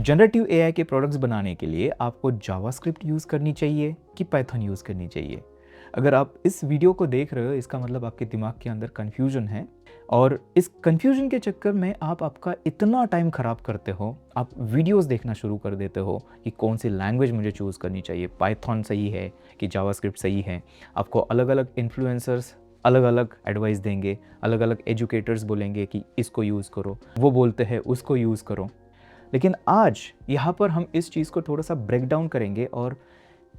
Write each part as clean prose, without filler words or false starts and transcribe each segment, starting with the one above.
Generative AI के products बनाने के लिए आपको जावास्क्रिप्ट यूज़ करनी चाहिए कि पाइथन यूज़ करनी चाहिए। अगर आप इस वीडियो को देख रहे हो इसका मतलब आपके दिमाग के अंदर कन्फ्यूजन है और इस कन्फ्यूजन के चक्कर में आप आपका इतना टाइम ख़राब करते हो, आप वीडियोस देखना शुरू कर देते हो कि कौन सी लैंग्वेज मुझे चूज़ करनी चाहिए, पाइथन सही है कि जावास्क्रिप्ट सही है। आपको अलग अलग इन्फ्लुएंसर्स अलग अलग एडवाइस देंगे, अलग अलग एजुकेटर्स बोलेंगे कि इसको यूज़ करो, वो बोलते हैं उसको यूज़ करो। लेकिन आज यहाँ पर हम इस चीज़ को थोड़ा सा ब्रेक डाउन करेंगे और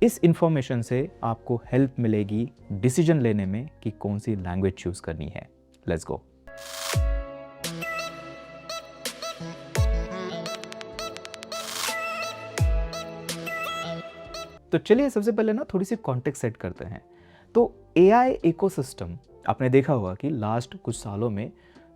इस इंफॉर्मेशन से आपको हेल्प मिलेगी डिसीजन लेने में कि कौन सी लैंग्वेज चूज़ करनी है। Let's go. तो चलिए सबसे पहले ना थोड़ी सी कॉन्टेक्स्ट सेट करते हैं। तो एआई इकोसिस्टम आपने देखा होगा कि लास्ट कुछ सालों में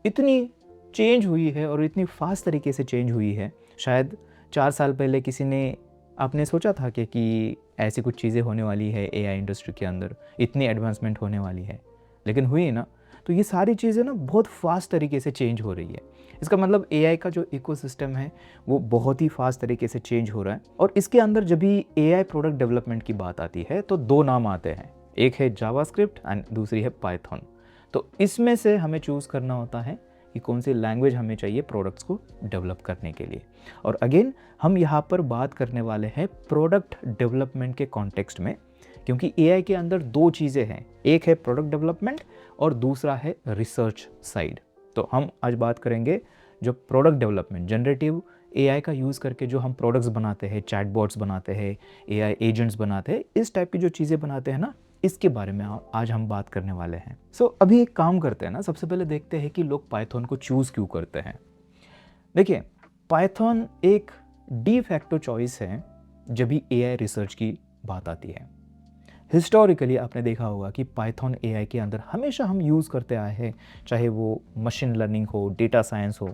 इतनी चेंज हुई है और इतनी फास्ट तरीके से चेंज हुई है। शायद 4 साल पहले किसी ने आपने सोचा था कि ऐसी कुछ चीज़ें होने वाली है एआई इंडस्ट्री के अंदर, इतनी एडवांसमेंट होने वाली है, लेकिन हुई ना। तो ये सारी चीज़ें ना बहुत फास्ट तरीके से चेंज हो रही है। इसका मतलब एआई का जो इकोसिस्टम है वो बहुत ही फास्ट तरीके से चेंज हो रहा है। और इसके अंदर जब भी एआई प्रोडक्ट डेवलपमेंट की बात आती है तो 2 नाम आते हैं, एक है जावास्क्रिप्ट एंड दूसरी है पाइथन। तो इसमें से हमें चूज़ करना होता है कि कौन सी लैंग्वेज हमें चाहिए प्रोडक्ट्स को डेवलप करने के लिए। और अगेन हम यहाँ पर बात करने वाले हैं प्रोडक्ट डेवलपमेंट के कॉन्टेक्स्ट में, क्योंकि एआई के अंदर 2 चीज़ें हैं, एक है प्रोडक्ट डेवलपमेंट और दूसरा है रिसर्च साइड। तो हम आज बात करेंगे जो प्रोडक्ट डेवलपमेंट, जनरेटिव एआई का यूज़ करके जो हम प्रोडक्ट्स बनाते हैं, चैटबॉट्स बनाते हैं, एआई एजेंट्स बनाते हैं, इस टाइप की जो चीज़ें बनाते हैं ना, इसके बारे में आज हम बात करने वाले हैं। अभी एक काम करते हैं ना, सबसे पहले देखते हैं कि लोग पाइथन को चूज़ क्यों करते हैं। देखिए, पाइथन एक डी फैक्टो चॉइस है जब भी एआई रिसर्च की बात आती है। हिस्टोरिकली आपने देखा होगा कि पाइथन एआई के अंदर हमेशा हम यूज़ करते आए हैं, चाहे वो मशीन लर्निंग हो, डेटा साइंस हो,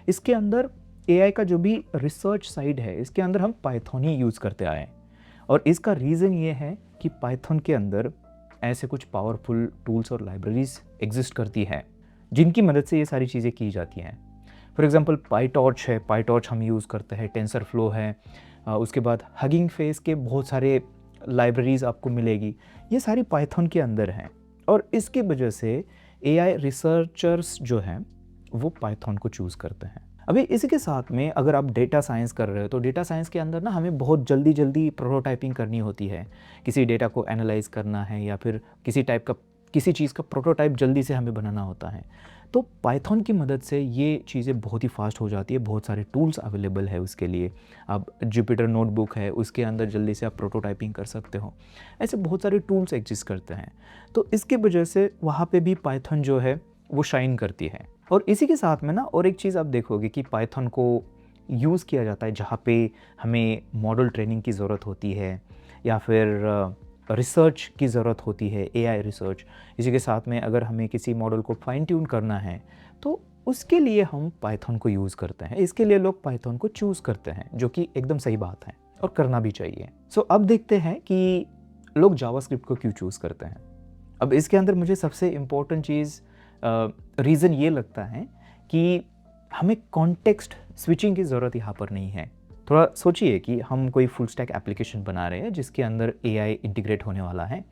इसके अंदर एआई का जो भी रिसर्च साइड है इसके अंदर हम पाइथन ही यूज़ करते आए हैं। और इसका रीज़न ये है कि पाइथन के अंदर ऐसे कुछ पावरफुल टूल्स और लाइब्रेरीज एग्जिस्ट करती है जिनकी मदद से ये सारी चीज़ें की जाती हैं। फॉर एग्जांपल पाईटॉर्च है, पाईटॉर्च हम यूज़ करते हैं, टेंसरफ्लो है, उसके बाद हगिंग फेस के बहुत सारे लाइब्रेरीज आपको मिलेगी, ये सारी पाइथन के अंदर हैं। और इसकी वजह से एआई रिसर्चर्स जो हैं वो पाइथन को चूज़ करते हैं। अभी इसी के साथ में अगर आप डेटा साइंस कर रहे हो तो डेटा साइंस के अंदर ना हमें बहुत जल्दी प्रोटोटाइपिंग करनी होती है। किसी डेटा को एनालाइज करना है या फिर किसी चीज़ का प्रोटोटाइप जल्दी से हमें बनाना होता है। तो पाइथन की मदद से ये चीज़ें बहुत ही फास्ट हो जाती है, बहुत सारे टूल्स अवेलेबल है उसके लिए। आप जुपिटर नोटबुक है, उसके अंदर जल्दी से आप प्रोटोटाइपिंग कर सकते हो। ऐसे बहुत सारे टूल्स एग्जिस्ट करते हैं, तो इसकी वजह से वहाँ पे भी पाइथन जो है वो शाइन करती है। और इसी के साथ में ना और एक चीज़ आप देखोगे कि पाइथन को यूज़ किया जाता है जहाँ पे हमें मॉडल ट्रेनिंग की ज़रूरत होती है या फिर रिसर्च की ज़रूरत होती है, एआई रिसर्च। इसी के साथ में अगर हमें किसी मॉडल को फाइन ट्यून करना है तो उसके लिए हम पाइथन को यूज़ करते हैं। इसके लिए लोग पाइथन को चूज़ करते हैं, जो कि एकदम सही बात है और करना भी चाहिए। अब देखते हैं कि लोग जावास्क्रिप्ट को क्यों चूज़ करते हैं। अब इसके अंदर मुझे सबसे इम्पोर्टेंट चीज़ रीज़न ये लगता है कि हमें कॉन्टेक्स्ट स्विचिंग की ज़रूरत यहाँ पर नहीं है। थोड़ा सोचिए कि हम कोई फुल स्टैक एप्लीकेशन बना रहे हैं जिसके अंदर एआई इंटीग्रेट होने वाला है,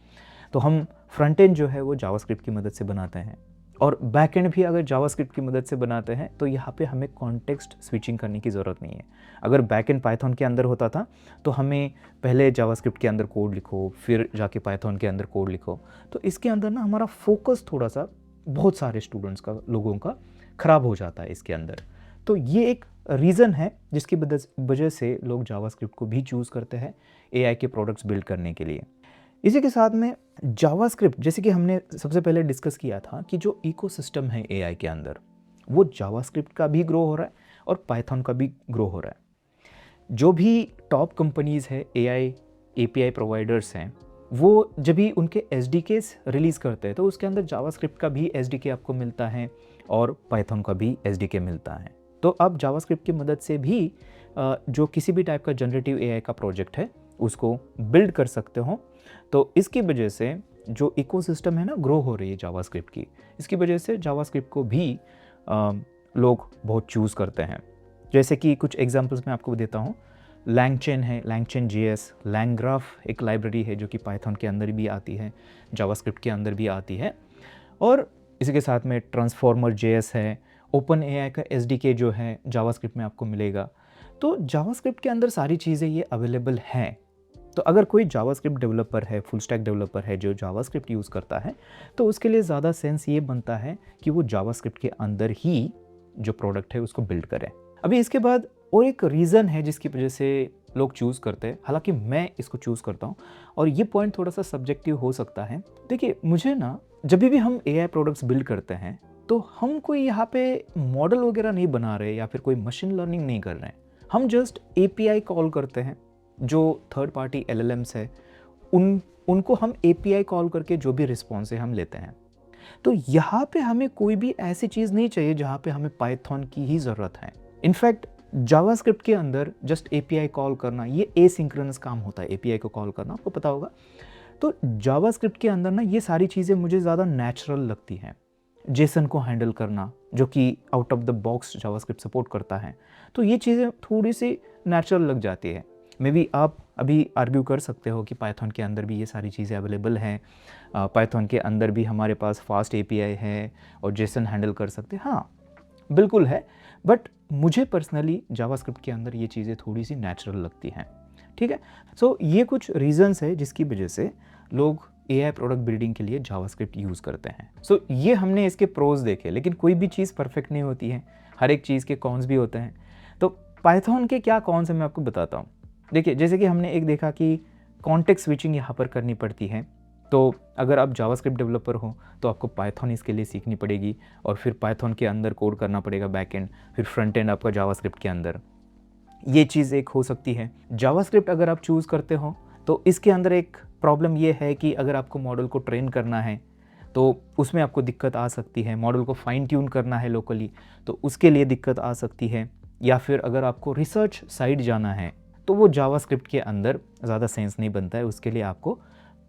तो हम फ्रंट एंड जो है वो जावास्क्रिप्ट की मदद से बनाते हैं और बैक एंड भी अगर जावास्क्रिप्ट की मदद से बनाते हैं तो यहाँ पे हमें कॉन्टेक्स्ट स्विचिंग करने की ज़रूरत नहीं है। अगर बैक एंड पाइथन के अंदर होता था तो हमें पहले जावास्क्रिप्ट के अंदर कोड लिखो, फिर जाके पाइथन के अंदर कोड लिखो, तो इसके अंदर ना हमारा फोकस थोड़ा सा बहुत सारे स्टूडेंट्स का, लोगों का ख़राब हो जाता है इसके अंदर। तो ये एक रीज़न है जिसकी वजह से लोग जावास्क्रिप्ट को भी चूज़ करते हैं एआई के प्रोडक्ट्स बिल्ड करने के लिए। इसी के साथ में जावास्क्रिप्ट, जैसे कि हमने सबसे पहले डिस्कस किया था कि जो इकोसिस्टम है एआई के अंदर वो जावास्क्रिप्ट का भी ग्रो हो रहा है और पाइथन का भी ग्रो हो रहा है। जो भी टॉप कंपनीज़ है, एआई एपीआई प्रोवाइडर्स हैं, वो जब भी उनके एसडीकेस रिलीज़ करते हैं तो उसके अंदर जावास्क्रिप्ट का भी एसडीके आपको मिलता है और पाइथन का भी एसडीके मिलता है। तो आप जावास्क्रिप्ट की मदद से भी जो किसी भी टाइप का जनरेटिव एआई का प्रोजेक्ट है उसको बिल्ड कर सकते हो। तो इसकी वजह से जो इकोसिस्टम है ना ग्रो हो रही है जावास्क्रिप्ट की, इसकी वजह से जावास्क्रिप्ट को भी लोग बहुत चूज़ करते हैं। जैसे कि कुछ एग्जांपल्स मैं आपको देता हूँ। लैंगचेन है, लैंगचेन जेएस, लैंग्राफ एक लाइब्रेरी है जो कि पाइथन के अंदर भी आती है, जावास्क्रिप्ट के अंदर भी आती है। और इसी के साथ में ट्रांसफॉर्मर जेएस है, ओपन एआई का एसडीके जो है जावास्क्रिप्ट में आपको मिलेगा। तो जावास्क्रिप्ट के अंदर सारी चीज़ें ये अवेलेबल हैं। तो अगर कोई जावास्क्रिप्ट डेवलपर है, फुल स्टैक डेवलपर है जो जावास्क्रिप्ट यूज़ करता है, तो उसके लिए ज़्यादा सेंस ये बनता है कि वो जावास्क्रिप्ट के अंदर ही जो प्रोडक्ट है उसको बिल्ड करें। अभी इसके बाद और एक रीज़न है जिसकी वजह से लोग चूज़ करते हैं, हालांकि मैं इसको चूज़ करता हूँ और ये पॉइंट थोड़ा सा सब्जेक्टिव हो सकता है। देखिए, मुझे ना जब भी हम एआई प्रोडक्ट्स बिल्ड करते हैं तो हम कोई यहाँ पे मॉडल वगैरह नहीं बना रहे या फिर कोई मशीन लर्निंग नहीं कर रहे हैं। हम जस्ट एपीआई कॉल करते हैं। जो थर्ड पार्टी एलएलएम्स है उनको हम एपीआई कॉल करके जो भी रिस्पॉन्स है हम लेते हैं। तो यहाँ पे हमें कोई भी ऐसी चीज़ नहीं चाहिए जहाँ पे हमें पाइथन की ही ज़रूरत है। इनफैक्ट जावास्क्रिप्ट के अंदर जस्ट एपीआई कॉल करना ये एसिंक्रोनस काम होता है, एपीआई को कॉल करना, आपको पता होगा। तो जावास्क्रिप्ट के अंदर ना ये सारी चीज़ें मुझे ज़्यादा नेचुरल लगती हैं। जेसन को हैंडल करना जो कि out of the box JavaScript support करता है, तो ये चीज़ें थोड़ी सी नेचुरल लग जाती है। मे बी आप अभी आर्ग्यू कर सकते हो कि पाइथन के अंदर भी ये सारी चीज़ें अवेलेबल हैं, पाइथन के अंदर भी हमारे पास फास्ट एपीआई है और जेसन हैंडल कर सकते हैं। हाँ, बिल्कुल है, बट मुझे पर्सनली जावास्क्रिप्ट के अंदर ये चीज़ें थोड़ी सी नेचुरल लगती हैं। ठीक है, सो ये कुछ रीजंस है जिसकी वजह से लोग एआई प्रोडक्ट बिल्डिंग के लिए जावास्क्रिप्ट यूज़ करते हैं। सो ये हमने इसके प्रोज देखे, लेकिन कोई भी चीज़ परफेक्ट नहीं होती है, हर एक चीज़ के कॉन्स भी होते हैं। तो पाइथन के क्या कॉन्स है मैं आपको बताता हूँ। देखिए, जैसे कि हमने एक देखा कि कॉन्टेक्स्ट स्विचिंग यहाँ पर करनी पड़ती है। तो अगर आप जावास्क्रिप्ट डेवलपर हो तो आपको पाइथन इसके लिए सीखनी पड़ेगी और फिर पाइथन के अंदर कोड करना पड़ेगा बैकएंड, फिर फ्रंट एंड आपका जावास्क्रिप्ट के अंदर। ये चीज़ एक हो सकती है। जावास्क्रिप्ट अगर आप चूज़ करते हो तो इसके अंदर एक प्रॉब्लम ये है कि अगर आपको मॉडल को ट्रेन करना है तो उसमें आपको दिक्कत आ सकती है। मॉडल को फाइन ट्यून करना है लोकली तो उसके लिए दिक्कत आ सकती है। या फिर अगर आपको रिसर्च साइड जाना है तो वो जावास्क्रिप्ट के अंदर ज़्यादा सेंस नहीं बनता है, उसके लिए आपको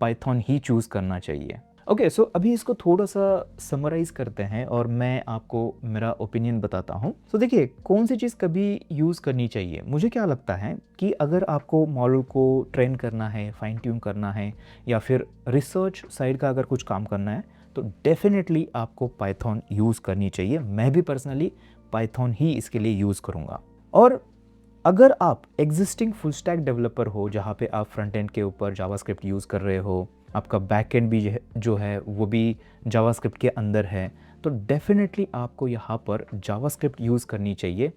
पाइथन ही चूज़ करना चाहिए। ओके, सो अभी इसको थोड़ा सा समराइज़ करते हैं और मैं आपको मेरा ओपिनियन बताता हूँ। सो देखिए, कौन सी चीज़ कभी यूज़ करनी चाहिए। मुझे क्या लगता है कि अगर आपको मॉडल को ट्रेन करना है, फाइन ट्यून करना है या फिर रिसर्च साइड का अगर कुछ काम करना है तो डेफिनेटली आपको पाइथन यूज़ करनी चाहिए। मैं भी पर्सनली पाइथन ही इसके लिए यूज़ करूँगा। और अगर आप एग्जिस्टिंग फुल स्टैक डेवलपर हो जहाँ पे आप फ्रंट एंड के ऊपर जावास्क्रिप्ट यूज़ कर रहे हो, आपका बैक एंड भी जो है वो भी जावास्क्रिप्ट के अंदर है, तो डेफिनेटली आपको यहाँ पर जावास्क्रिप्ट यूज़ करनी चाहिए।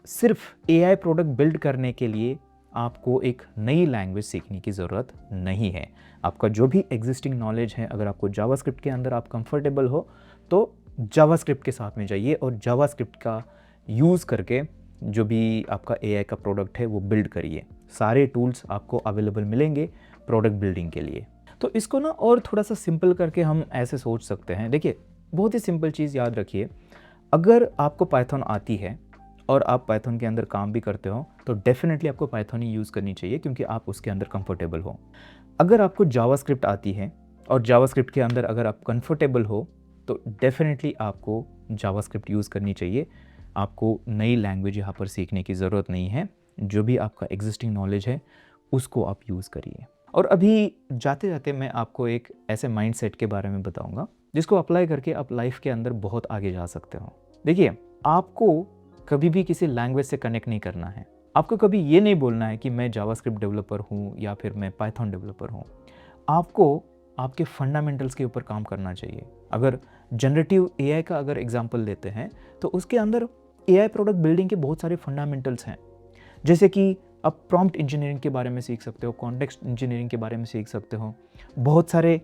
सिर्फ एआई प्रोडक्ट बिल्ड करने के लिए आपको एक नई लैंग्वेज सीखने की ज़रूरत नहीं है। आपका जो भी एग्जिस्टिंग नॉलेज है, अगर आपको जावास्क्रिप्ट के अंदर आप कंफर्टेबल हो तो जावास्क्रिप्ट के साथ में जाइए और जावास्क्रिप्ट का यूज़ करके जो भी आपका एआई का प्रोडक्ट है वो बिल्ड करिए। सारे टूल्स आपको अवेलेबल मिलेंगे प्रोडक्ट बिल्डिंग के लिए। तो इसको ना और थोड़ा सा सिंपल करके हम ऐसे सोच सकते हैं। देखिए, बहुत ही सिंपल चीज़ याद रखिए, अगर आपको पाइथन आती है और आप पाइथन के अंदर काम भी करते हो तो डेफिनेटली आपको पाइथन ही यूज़ करनी चाहिए क्योंकि आप उसके अंदर कंफर्टेबल हो। अगर आपको जावास्क्रिप्ट आती है और जावास्क्रिप्ट के अंदर अगर आप कंफर्टेबल हो तो डेफिनेटली आपको जावास्क्रिप्ट यूज़ करनी चाहिए। आपको नई लैंग्वेज यहाँ पर सीखने की ज़रूरत नहीं है। जो भी आपका एग्जिस्टिंग नॉलेज है उसको आप यूज़ करिए। और अभी जाते जाते मैं आपको एक ऐसे माइंडसेट के बारे में बताऊंगा जिसको अप्लाई करके आप लाइफ के अंदर बहुत आगे जा सकते हो। देखिए, आपको कभी भी किसी लैंग्वेज से कनेक्ट नहीं करना है। आपको कभी ये नहीं बोलना है कि मैं जावास्क्रिप्ट डेवलपर हूँ या फिर मैं पाइथन डेवलपर हूँ। आपको आपके फंडामेंटल्स के ऊपर काम करना चाहिए। अगर जनरेटिव एआई का अगर एग्जांपल लेते हैं तो उसके अंदर एआई प्रोडक्ट बिल्डिंग के बहुत सारे फंडामेंटल्स हैं, जैसे कि आप प्रॉम्प्ट इंजीनियरिंग के बारे में सीख सकते हो, कॉन्टेक्स्ट इंजीनियरिंग के बारे में सीख सकते हो, बहुत सारे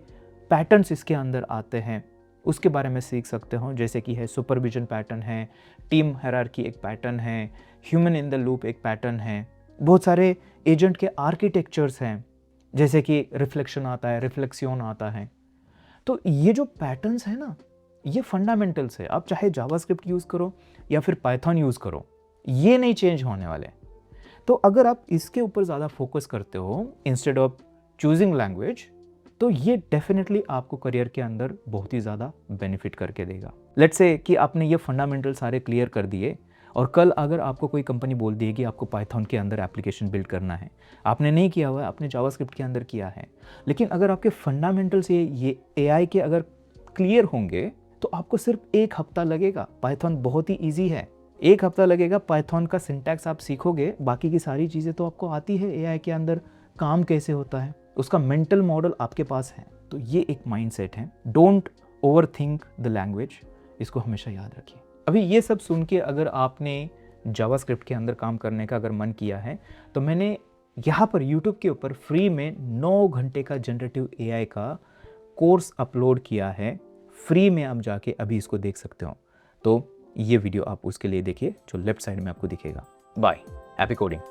पैटर्न्स इसके अंदर आते हैं उसके बारे में सीख सकते हो, जैसे कि है सुपरविजन पैटर्न है, टीम हायरार्की एक पैटर्न है, ह्यूमन इन द लूप एक पैटर्न है, बहुत सारे एजेंट के आर्किटेक्चर्स हैं जैसे कि रिफ्लेक्शन आता है, रिफ्लेक्सियन आता है। तो ये जो पैटर्न्स है ना, ये फंडामेंटल्स है। आप चाहे जावास्क्रिप्ट यूज़ करो या फिर पाइथन यूज़ करो, ये नहीं चेंज होने वाले। तो अगर आप इसके ऊपर ज़्यादा फोकस करते हो इंस्टेड ऑफ चूजिंग लैंग्वेज, तो ये डेफिनेटली आपको करियर के अंदर बहुत ही ज़्यादा बेनिफिट करके देगा। लेट्स से कि आपने ये फंडामेंटल सारे क्लियर कर दिए और कल अगर आपको कोई कंपनी बोल दी है कि आपको पाइथन के अंदर एप्लीकेशन बिल्ड करना है, आपने नहीं किया हुआ है, आपने जावास्क्रिप्ट के अंदर किया है, लेकिन अगर आपके फंडामेंटल्स ये एआई के अगर क्लियर होंगे तो आपको सिर्फ 1 हफ्ता लगेगा। पाइथन बहुत ही ईजी है, 1 हफ्ता लगेगा। पाइथन का सिंटैक्स आप सीखोगे, बाकी की सारी चीज़ें तो आपको आती है। एआई के अंदर काम कैसे होता है, उसका मेंटल मॉडल आपके पास है। तो ये एक माइंडसेट है। Don't over think the language, इसको हमेशा याद रखिए। अभी ये सब सुन के अगर आपने जावास्क्रिप्ट के अंदर काम करने का अगर मन किया है, तो मैंने यहाँ पर यूट्यूब के ऊपर फ्री में 9 घंटे का जनरेटिव एआई का कोर्स अपलोड किया है। फ्री में आप जाके अभी इसको देख सकते हो। तो ये वीडियो आप उसके लिए देखिए जो लेफ्ट साइड में आपको दिखेगा। Bye, happy coding.